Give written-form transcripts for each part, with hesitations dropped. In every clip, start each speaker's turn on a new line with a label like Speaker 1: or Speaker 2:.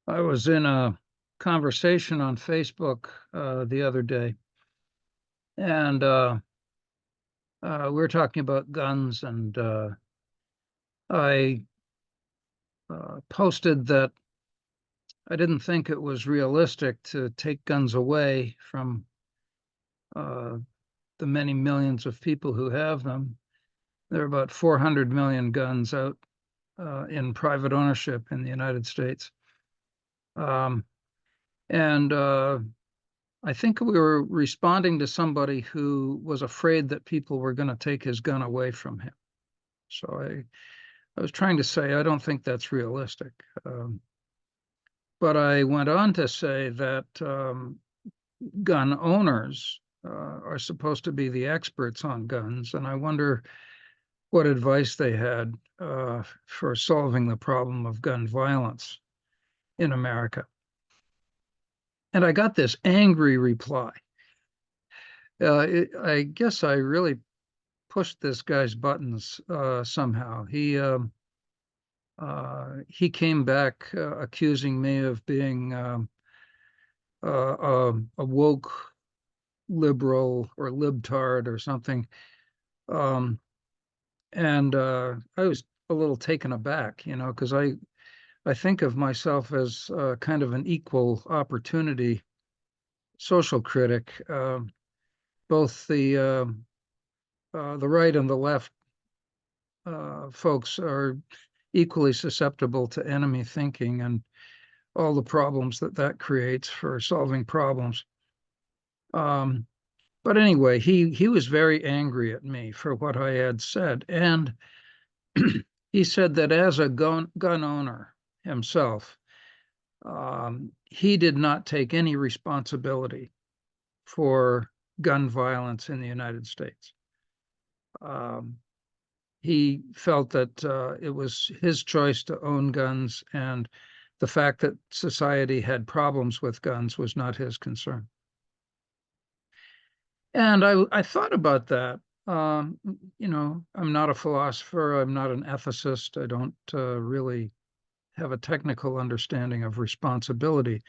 Speaker 1: I was in a conversation on Facebook the other day, and we were talking about guns, and I posted that I didn't think it was realistic to take guns away from uh, the many millions of people who have them. There are about 400 million guns out in private ownership in the United States. Um, and I think we were responding to somebody who was afraid that people were going to take his gun away from him. So I was trying to say, I don't think that's realistic. But I went on to say that gun owners are supposed to be the experts on guns. And I wonder what advice they had for solving the problem of gun violence in America. And I got this angry reply. I guess I really pushed this guy's buttons somehow. He came back accusing me of being a woke liberal or libtard or something, and I was a little taken aback, because I think of myself as kind of an equal opportunity social critic. Both the right and the left folks are equally susceptible to enemy thinking and all the problems that that creates for solving problems. Um, but anyway, he was very angry at me for what I had said, and he said that as a gun owner himself, he did not take any responsibility for gun violence in the United States. Um, he felt that it was his choice to own guns, and the fact that society had problems with guns was not his concern. And I thought about that. I'm not a philosopher. I'm not an ethicist. I don't really have a technical understanding of responsibility.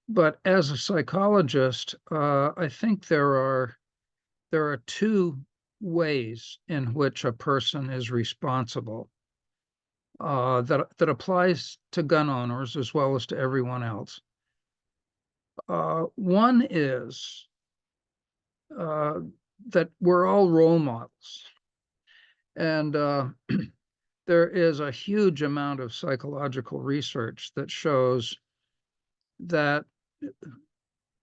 Speaker 1: But as a psychologist, I think there are two ways in which a person is responsible that applies to gun owners as well as to everyone else. One is uh, that we're all role models, and there is a huge amount of psychological research that shows that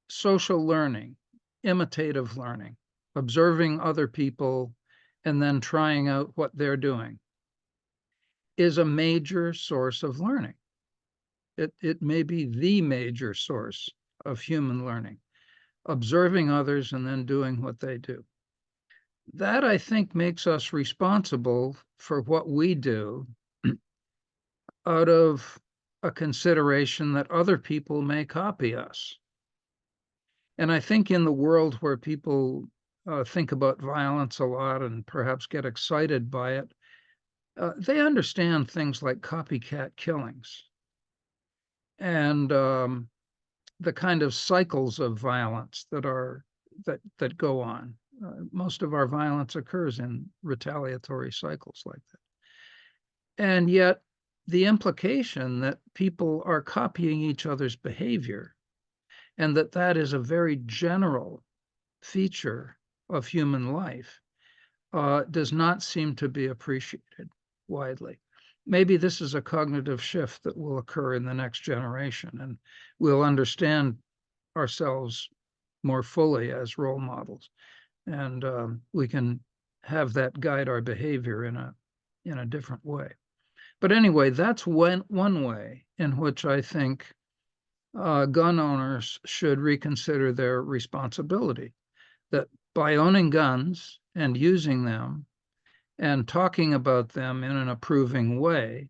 Speaker 1: social learning, imitative learning, observing other people, and then trying out what they're doing is a major source of learning. It may be the major source of human learning, observing others and then doing what they do. That, I think, makes us responsible for what we do out of a consideration that other people may copy us. And I think in the world where people think about violence a lot and perhaps get excited by it, they understand things like copycat killings and the kind of cycles of violence that go on. Most of our violence occurs in retaliatory cycles like that. And yet, the implication that people are copying each other's behavior and that that is a very general feature of human life does not seem to be appreciated widely. Maybe this is a cognitive shift that will occur in the next generation, and we'll understand ourselves more fully as role models, and we can have that guide our behavior in a different way. But anyway, that's one way in which I think gun owners should reconsider their responsibility. That by owning guns and using them and talking about them in an approving way,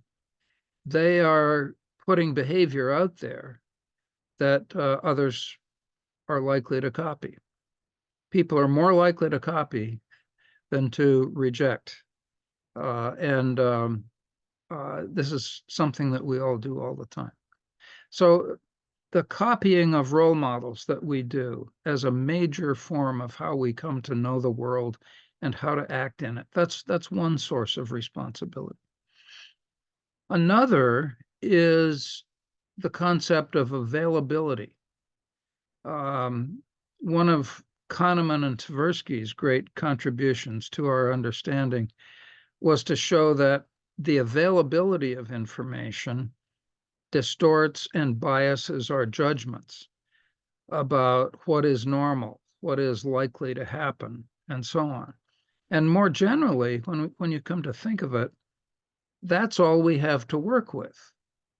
Speaker 1: they are putting behavior out there that others are likely to copy. People are more likely to copy than to reject. And this is something that we all do all the time. So the copying of role models that we do as a major form of how we come to know the world and how to act in it, that's one source of responsibility. Another is the concept of availability. One of Kahneman and Tversky's great contributions to our understanding was to show that the availability of information distorts and biases our judgments about what is normal, what is likely to happen, and so on. And more generally, when you come to think of it, that's all we have to work with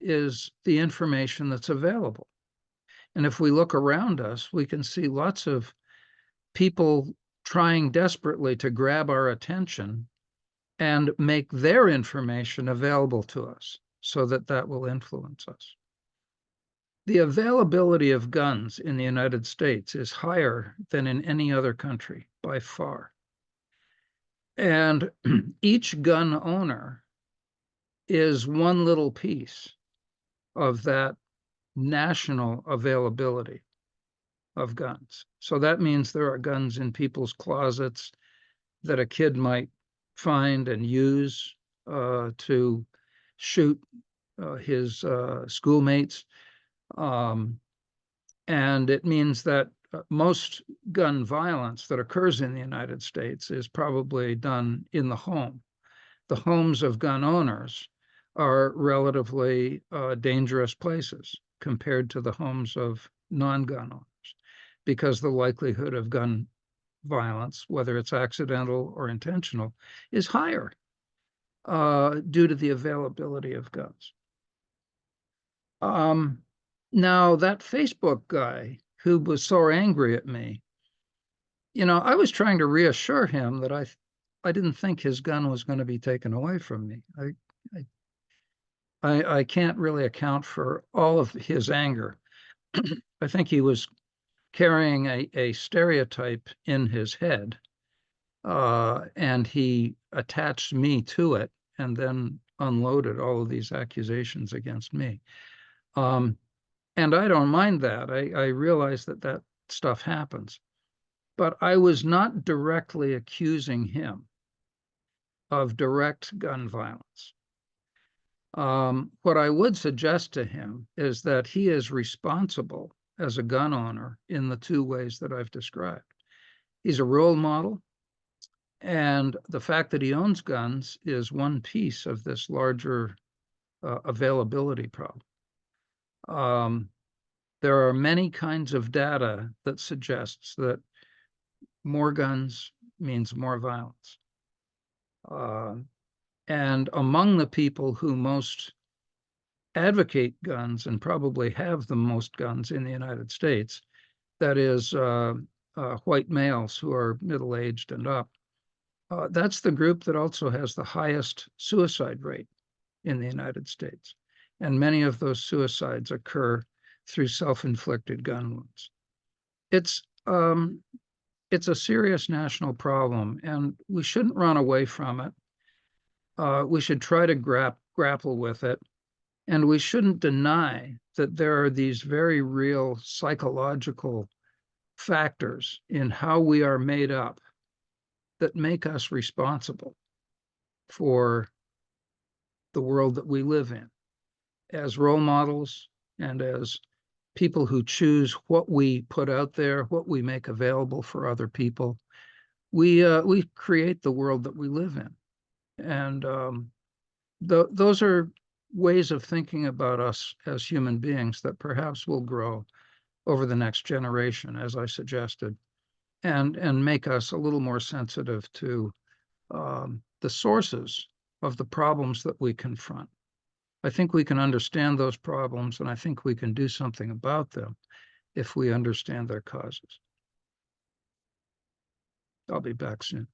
Speaker 1: is the information that's available. And if we look around us, we can see lots of people trying desperately to grab our attention and make their information available to us so that that will influence us. The availability of guns in the United States is higher than in any other country by far. And each gun owner is one little piece of that national availability of guns. So that means there are guns in people's closets that a kid might find and use to shoot his schoolmates. And it means that most gun violence that occurs in the United States is probably done in the home. The homes of gun owners are relatively dangerous places compared to the homes of non-gun owners, because the likelihood of gun violence, whether it's accidental or intentional, is higher due to the availability of guns. Now, that Facebook guy who was so angry at me, I was trying to reassure him that I didn't think his gun was going to be taken away from me. I can't really account for all of his anger. I think he was carrying a stereotype in his head, and he attached me to it and then unloaded all of these accusations against me. And I don't mind that. I realize that that stuff happens. But I was not directly accusing him of direct gun violence. What I would suggest to him is that he is responsible as a gun owner in the two ways that I've described. He's a role model, and the fact that he owns guns is one piece of this larger availability problem. There are many kinds of data that suggests that more guns means more violence. And among the people who most advocate guns and probably have the most guns in the United States, that is white males who are middle-aged and up, that's the group that also has the highest suicide rate in the United States. And many of those suicides occur through self-inflicted gun wounds. It's a serious national problem, and we shouldn't run away from it. We should try to grapple with it, and we shouldn't deny that there are these very real psychological factors in how we are made up that make us responsible for the world that we live in as role models and as people who choose what we put out there, what we make available for other people. We create the world that we live in. And those are ways of thinking about us as human beings that perhaps will grow over the next generation, as I suggested, and make us a little more sensitive to the sources of the problems that we confront. I think we can understand those problems, and I think we can do something about them if we understand their causes. I'll be back soon.